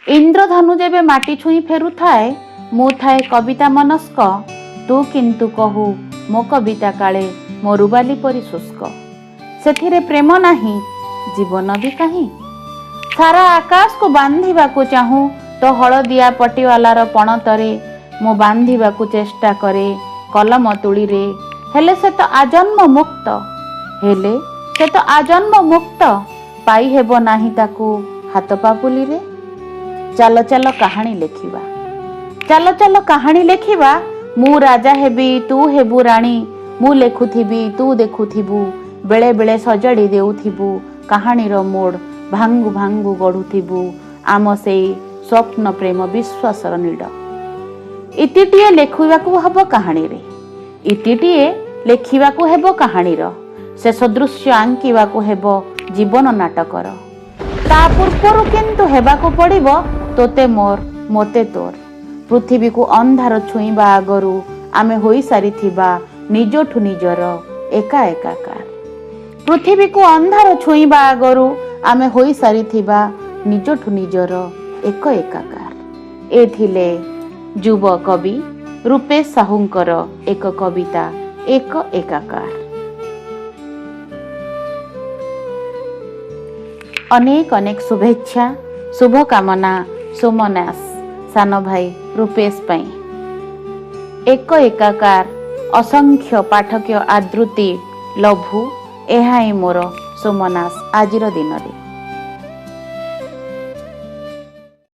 इंद्रधनु जेबे माटी छुई फेरु थाए मु थाए कविता मनस्क तू किंतु कहू मो कविता काले मरुबाली परि शुष्क सेथिरे प्रेम नाही जीवन भी कहीं सारा आकाश को बांधिबा को चाहूं तो हलदिया पटिवालार पणतरे मु बांधिबा को चेष्टा करे कलम तुली रे हेले से तो आजन्म मुक्त हेले से तो आजन्म मुक्त पाई हेबो नाही ताकू हाथ पापुली रे चलो चलो कहानी लेखिबा चलो चलो कहानी लेखिबा मु राजा हेबी तू हेबू राणी मु लेखुथिबी तू देखुथिबू बेले बेले सजड़ी देउथिबू कहानीर मोड़ भांगु भांगु गढ़ुथिबू आम सेई स्वप्न प्रेम विश्वासर नीड़ इतिटिए लेखिबाकू हबो कहानी रे इतिटिए लेखिबाकू हेबो कहानीर शेष दृश्य आंकिबाकू हेबो जीवन नाटकर ता पूर्वरु किंतु हेबाकू पड़िबो तोते मोर मोते तोर पृथ्वी को अंधार छुईबा आगरू आमे होई सारिथिबा निजठु निजर एका एकाकार पृथ्वी को अंधार छुईबा आगरू आमे होई सारिथिबा निजठु निजर एक एकाकार ए थिले युव कवि रूपेश साहुंकर एक कविता एक एकाकार। अनेक अनेक शुभेच्छा शुभकामना सोमनास सान भाई रूपेश पाई एक एकाकार असंख्य पाठक आदृति लभु एहा ही मोर सोमनास आजिर दिन रे।